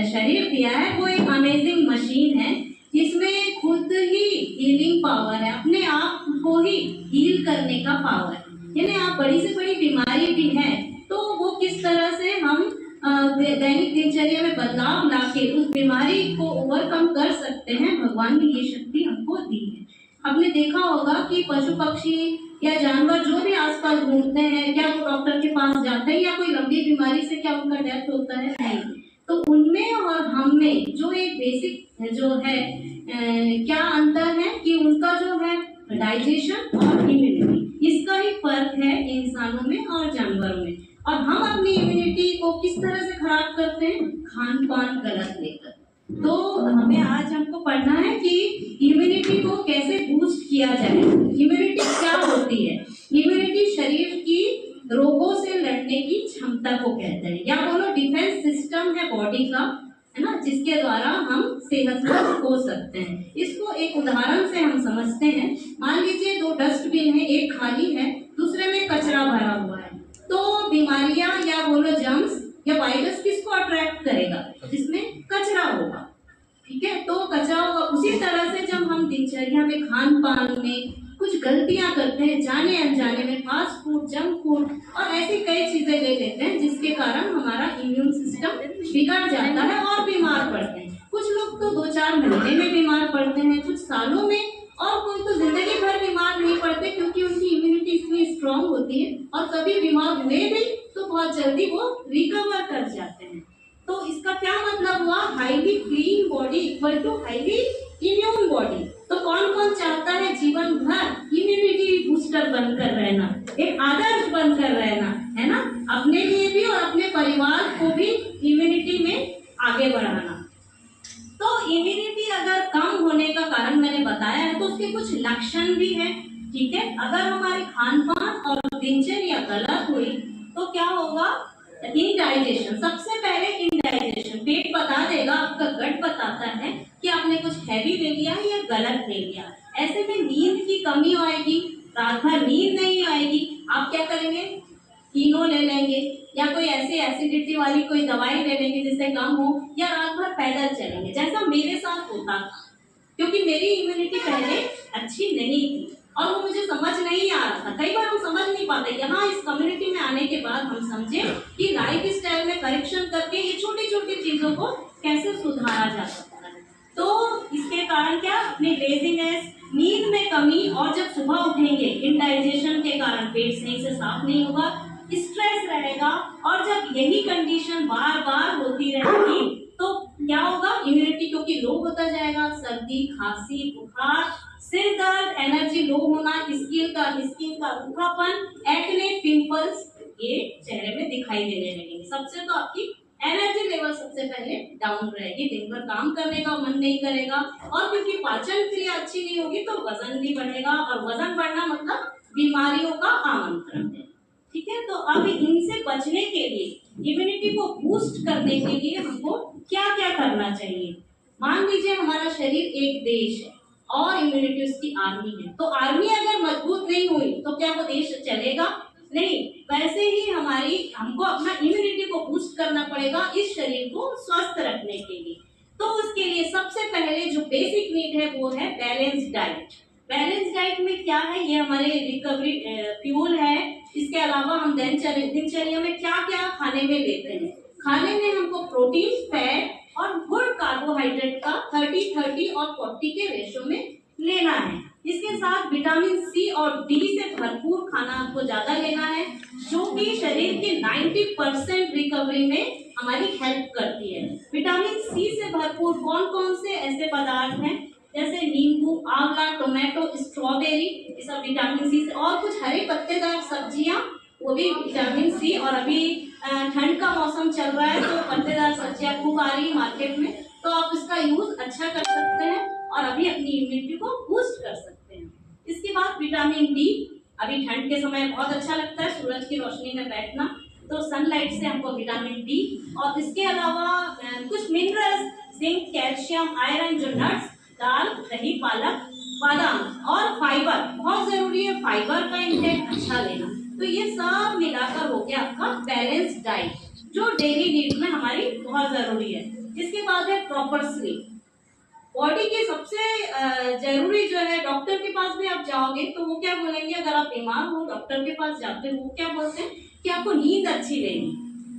शरीर दिया है वो एक अमेजिंग मशीन है जिसमें खुद ही हीलिंग पावर है, अपने आप को ही हील करने का पावर। यानी आप बड़ी से बड़ी बीमारी भी है तो वो किस तरह से हम दैनिक दिनचर्या में बदलाव लाके उस बीमारी को ओवरकम कर सकते हैं, भगवान ने ये शक्ति हमको दी है। आपने देखा होगा कि पशु पक्षी या जानवर जो भी आसपास घूमते हैं, क्या वो डॉक्टर के पास जाते हैं या कोई लंबी बीमारी से क्या उनका डेथ होता है? नहीं। तो उनमें और हम में जो एक बेसिक जो है क्या अंतर है कि उनका जो है डाइजेशन और इम्यूनिटी, इसका ही फर्क है इंसानों में और जानवरों में। और हम अपनी इम्यूनिटी को किस तरह से खराब करते हैं? खान पान गलत लेकर। तो हमें आज हमको पढ़ना है कि इम्यूनिटी को कैसे बूस्ट किया जाए। इम्यूनिटी क्या होती है? इम्यूनिटी शरीर की रोगों से लड़ने की क्षमता को कहते हैं, या बोलो डिफेंस सिस्टम है बॉडी का, है ना, जिसके द्वारा हम सेहतमंद हो सकते हैं। इसको एक उदाहरण से हम समझते हैं। मान लीजिए दो डस्टबिन है, एक खाली है, दूसरे में कचरा भरा हुआ है। तो बीमारियां या बोलो जर्म्स या वायरस किसको अट्रैक्ट करेगा? जिसमें कचरा होगा। ठीक है, तो कचरा होगा। उसी तरह से जब हम दिनचर्या में खान पान में कुछ गलतियां करते हैं, जाने अनजाने में फास्ट फूड, जंक फूड और ऐसी कई चीजें ले लेते हैं जिसके कारण हमारा इम्यून सिस्टम बिगड़ जाता है और बीमार पड़ते हैं। कुछ लोग तो 2-4 महीने में बीमार पड़ते हैं, कुछ सालों में, और कोई तो जिंदगी भर बीमार नहीं पड़ते क्योंकि उनकी इम्यूनिटी इतनी स्ट्रांग होती है। और कभी बीमार हुए भी तो बहुत जल्दी वो रिकवर कर जाते हैं। तो इसका क्या मतलब हुआ? Highly clean body equal to highly immune body. तो कौन कौन चाहता है जीवन भर इम्यूनिटी बूस्टर बनकर रहना, एक आदर्श बनकर रहना, है ना, अपने लिए भी और अपने परिवार को भी इम्यूनिटी में आगे बढ़ाना। तो इम्यूनिटी अगर कम होने का कारण मैंने बताया है तो उसके कुछ लक्षण भी है। ठीक है, अगर हमारे खान पान और दिनचर्या गलत हुई तो क्या होगा? इनडाइजेशन। सबसे पहले इनडाइजेशन, पेट बता देगा, आपका गट बताता है कि आपने कुछ हैवी ले लिया है या गलत ले लिया। ऐसे में नींद की कमी आएगी, रात भर नींद नहीं आएगी। आप क्या करेंगे? कीनो ले लेंगे या कोई ऐसे एसिडिटी वाली कोई दवाई ले लेंगे जिससे कम हो, या रात भर पैदल चलेंगे, जैसा मेरे साथ होता था। क्योंकि मेरी इम्यूनिटी पहले अच्छी नहीं थी और वो मुझे समझ नहीं आ रहा था। कई बार हम समझ नहीं पाते। यहाँ इस कम्युनिटी में आने के बाद हम समझे कि लाइफ स्टाइल में करेक्शन करके ये छोटी छोटी चीजों को कैसे सुधारा जा सकता है। तो इसके कारण क्या? अपनी लेजीनेस, नींद में कमी, और जब सुबह उठेंगे इनडाइजेशन के कारण पेट सही से साफ नहीं होगा, स्ट्रेस रहेगा, और जब यही कंडीशन बार बार होती रहेगी तो क्या होगा? इम्यूनिटी क्योंकि लो होता जाएगा, सर्दी, खांसी, बुखार, सिर दर्द, एनर्जी लो होना, स्किन का रूखापन, एक्ने, पिंपल्स ये चेहरे में दिखाई देने लगेंगे। सबसे तो आपकी एनर्जी लेवल सबसे पहले डाउन रहेगी, दिन भर काम करने का मन नहीं करेगा, और क्योंकि पाचन क्रिया अच्छी नहीं होगी तो वजन भी बढ़ेगा, और वजन बढ़ना मतलब बीमारियों का आमंत्रण है। ठीक है, तो अब इनसे बचने के लिए, इम्यूनिटी को बूस्ट करने के लिए हमको क्या क्या करना चाहिए? मान लीजिए हमारा शरीर एक देश है और इम्यूनिटी उसकी आर्मी है। तो आर्मी अगर मजबूत नहीं हुई तो क्या वो देश चलेगा? नहीं। वैसे ही हमको अपना इम्यूनिटी को बूस्ट करना पड़ेगा इस शरीर को स्वस्थ रखने के लिए। तो उसके लिए सबसे पहले जो बेसिक नीड है वो है बैलेंस डाइट। बैलेंस डाइट में क्या है? ये हमारे रिकवरी फ्यूल है। इसके अलावा हम दिनचर्या में क्या क्या खाने में लेते हैं? खाने में हमको प्रोटीन, फैट और गुड कार्बोहाइड्रेट का 30-30 और 40 के रेशो में लेना है। इसके साथ विटामिन सी और डी से भरपूर खाना आपको ज्यादा लेना है, जो कि शरीर के 90% रिकवरी में हमारी हेल्प करती है। विटामिन सी से भरपूर कौन कौन से ऐसे पदार्थ हैं? जैसे नींबू, आंवला, टोमेटो, स्ट्रॉबेरी, ये सब विटामिन सी से, और कुछ हरे पत्तेदार सब्जियां, वो भी विटामिन सी। और अभी ठंड का मौसम चल रहा है तो पत्तेदार सब्जियां खूब आ रही है मार्केट में, तो आप इसका यूज अच्छा कर सकते हैं और अभी अपनी इम्यूनिटी को बूस्ट कर सकते हैं। इसके बाद विटामिन डी, अभी ठंड के समय बहुत अच्छा लगता है सूरज की रोशनी में बैठना, तो सनलाइट से हमको विटामिन डी। और इसके अलावा कुछ मिनरल्स, जिंक, कैल्शियम, आयरन, जो नट्स, दाल, दही, पालक, बादाम और फाइबर बहुत जरूरी है, फाइबर का इंटेक अच्छा लेना। तो ये सब मिलाकर हो गया आपका बैलेंस डाइट, जो डेली नीड में हमारी बहुत जरूरी है। इसके बाद है प्रॉपर स्लीप। बॉडी की सबसे जरूरी जो है, डॉक्टर के पास भी आप जाओगे तो वो क्या बोलेंगे, अगर आप बीमार हो डॉक्टर के पास जाते हो, वो क्या बोलते हैं कि आपको नींद अच्छी लेनी।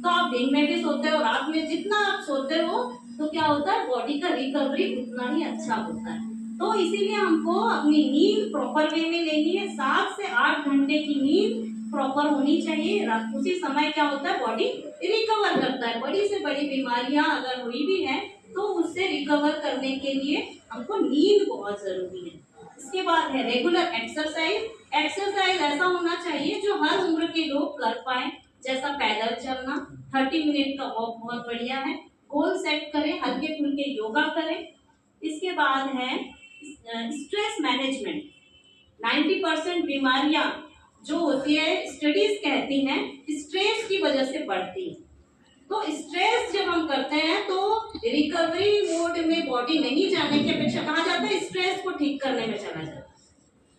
तो आप दिन में भी सोते हो, रात में जितना आप सोते हो तो क्या होता है, बॉडी का रिकवरी उतना ही अच्छा होता है। तो इसीलिए हमको अपनी नींद प्रॉपर वे में लेनी है। 7 से 8 घंटे की नींद प्रॉपर होनी चाहिए। उसी समय क्या होता है, बॉडी रिकवर करता है। बड़ी से बड़ी बीमारियां अगर हुई भी है तो उससे रिकवर करने के लिए हमको नींद बहुत जरूरी है। इसके बाद है रेगुलर एक्सरसाइज। एक्सरसाइज ऐसा होना चाहिए जो हर उम्र के लोग कर पाए, जैसा पैदल चलना, 30 मिनट का वॉक बहुत बढ़िया है। गोल सेट करें, हल्के फुल्के योगा करें। इसके बाद है स्ट्रेस मैनेजमेंट। 90% बीमारियां जो होती है, स्टडीज कहती हैं स्ट्रेस की वजह से बढ़ती है। तो स्ट्रेस जब हम करते हैं तो रिकवरी मोड में बॉडी नहीं जाने की अपेक्षा कहा जाता है स्ट्रेस को ठीक करने में चला जाता है,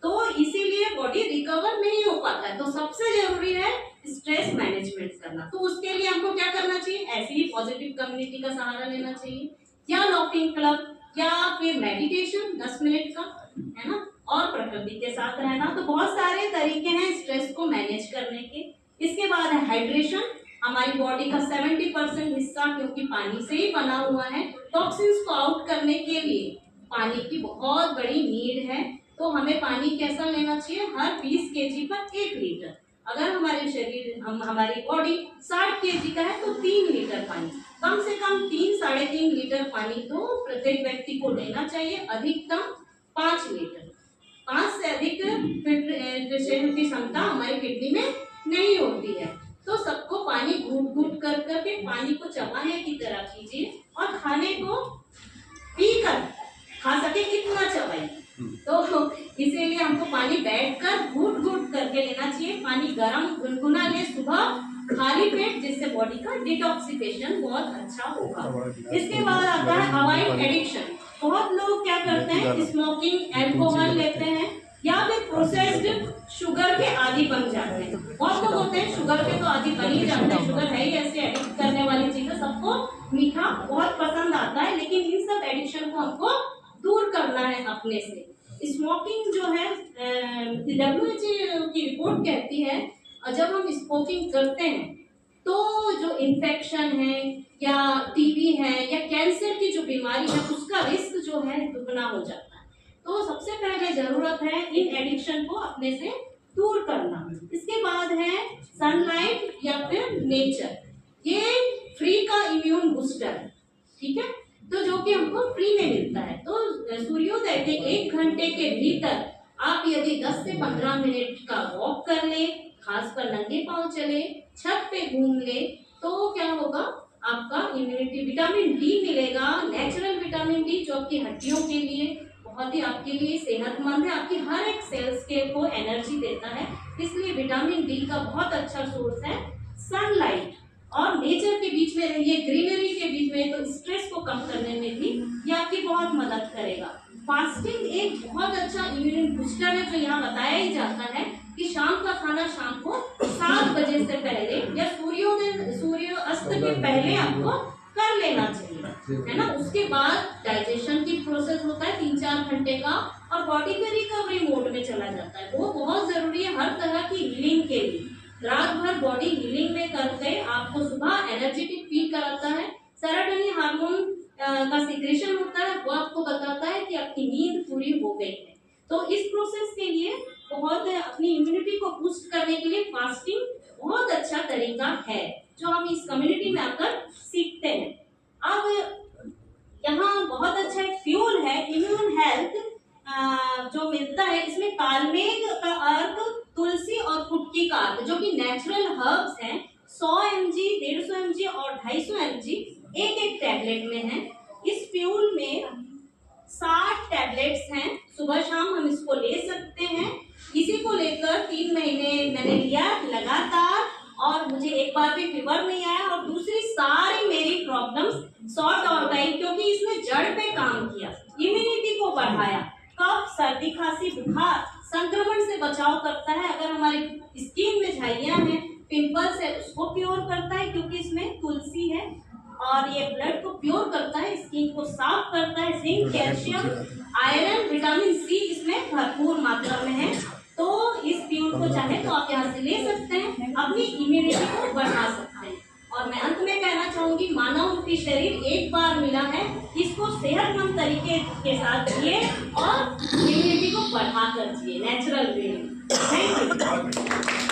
तो इसीलिए बॉडी रिकवर नहीं हो पाता है। तो सबसे जरूरी है स्ट्रेस मैनेजमेंट करना। तो उसके लिए हमको क्या करना चाहिए, ऐसी ही पॉजिटिव कम्युनिटी का सहारा लेना चाहिए, या लॉकिंग क्लब, या फिर मेडिटेशन 10 मिनट का, है ना, और प्रकृति के साथ रहना। तो बहुत सारे तरीके हैं स्ट्रेस को मैनेज करने के। इसके बाद है हाइड्रेशन। हमारी बॉडी का 70% हिस्सा क्योंकि पानी से ही बना हुआ है, टॉक्सिन्स को आउट करने के लिए पानी की बहुत बड़ी नीड है। तो हमें पानी कैसा लेना चाहिए, हर 20 केजी पर 1 लीटर। अगर हमारे शरीर हमारी बॉडी 60 केजी का है तो 3 लीटर पानी, कम से कम 3-3.5 लीटर पानी तो प्रत्येक व्यक्ति को लेना चाहिए, अधिकतम 5 लीटर। 5 से अधिक शरीर की क्षमता हमारी किडनी में नहीं होती है। तो सबको पानी घूट घूट कर करके पानी को चबाने की तरह कीजिए और खाने को पीकर खा सके इतना चबाइए। तो इसीलिए हमको पानी बैठकर घूट घूट करके लेना चाहिए। पानी गर्म गुनगुना ले सुबह खाली पेट, जिससे बॉडी का डिटॉक्सिफिकेशन बहुत अच्छा होगा। इसके बाद आता है अवॉइड एडिक्शन। बहुत लोग क्या करते हैं, स्मोकिंग, अल्कोहल लेते हैं या फिर प्रोसेस्ड शुगर के आदी बन जाते हैं। बहुत लोग होते हैं शुगर के तो आदी बन ही जाते हैं, शुगर है ही ऐसे एडिक्ट करने वाली चीज है। सबको मीठा बहुत पसंद आता है, लेकिन इन सब एडिक्शन को हमको दूर करना है अपने से। स्मोकिंग जो है, WHO की रिपोर्ट कहती है जब हम स्मोकिंग करते हैं तो जो इन्फेक्शन है या टीबी है या कैंसर की जो बीमारी है उसका रिस्क जो है दुगना हो जाता है। तो सबसे पहले जरूरत है इन एडिक्शन को अपने से दूर करना। इसके बाद है सनलाइट या फिर नेचर, ये फ्री का इम्यून बूस्टर है, ठीक है, तो जो कि हमको फ्री में मिलता है। तो सूर्योदय के 1 घंटे के भीतर आप यदि 10 से 15 मिनट का वॉक कर ले, खासकर नंगे पांव चले, छत पे घूम ले, तो क्या होगा, आपका इम्यूनिटी, विटामिन डी मिलेगा, नेचुरल विटामिन डी जो आपकी हड्डियों के लिए बहुत ही आपके लिए सेहतमंद है, आपकी हर एक सेल्स के को एनर्जी देता है। इसलिए विटामिन डी का बहुत अच्छा सोर्स है सनलाइट। और नेचर के बीच में रहिए, ग्रीनरी के बीच में, तो स्ट्रेस को कम करने में भी ये आपकी बहुत मदद करेगा। फास्टिंग एक बहुत अच्छा इम्यून बूस्टर है, जो यहाँ बताया ही जाता है कि शाम का खाना शाम को 7 बजे से पहले या सूर्य अस्त के पहले आपको कर लेना चाहिए, है ना। उसके बाद डाइजेशन की प्रोसेस होता है 3-4 घंटे का और बॉडी का रिकवरी मोड में चला जाता है। वो बहुत जरूरी है हर तरह की हीलिंग के लिए। रात भर बॉडी हीलिंग में करके आपको सुबह एनर्जेटिक फील कराता है। सेरोटोनिन हार्मोन का सिक्रेशन होता है, वो आपको बताता है कि आपकी नींद पूरी हो गई है। तो इस प्रोसेस के लिए बहुत अपनी इम्यूनिटी को बूस्ट करने के लिए फास्टिंग बहुत अच्छा तरीका है, जो हम इस कम्युनिटी में आकर सीखते हैं। अब यहाँ बहुत अच्छा एक फ्यूल है इम्यून हेल्थ जो मिलता है, इसमें कालमेघ का अर्थ तुलसी और फुटकी का अर्क जो कि नेचुरल हर्ब्स हैं 100 mg, 150 mg और 250 mg एक एक टैबलेट में है। इस फ्यूल में 60 टैबलेट्स हैं, सुबह शाम हम इसको ले सकते हैं। इसी को लेकर 3 महीने मैंने लिया लगातार और मुझे एक बार भी फीवर नहीं आया और दूसरी सारी मेरी प्रॉब्लम्स सॉर्ट आउट आई, क्योंकि इसने जड़ पे काम किया, इम्यूनिटी को बढ़ाया, कफ, सर्दी, खांसी, बुखार, संक्रमण से बचाव करता है। अगर हमारी स्किन में झाइयां हैं, पिंपल्स है, उसको प्योर करता है क्योंकि इसमें तुलसी है और ये ब्लड को प्योर करता है, स्किन को साफ करता है। Zinc, calcium, iron, vitamin C इसमें भरपूर मात्रा में है। तो इस फ्यूल को चाहे तो आप यहाँ से ले सकते हैं, अपनी इम्यूनिटी को बढ़ा सकते हैं। और मैं अंत में कहना चाहूंगी, मानव रूपी शरीर एक बार मिला है, इसको सेहतमंद तरीके के साथ जिए और इम्यूनिटी को बढ़ा कर जिए नेचुरल वे में। Thank you.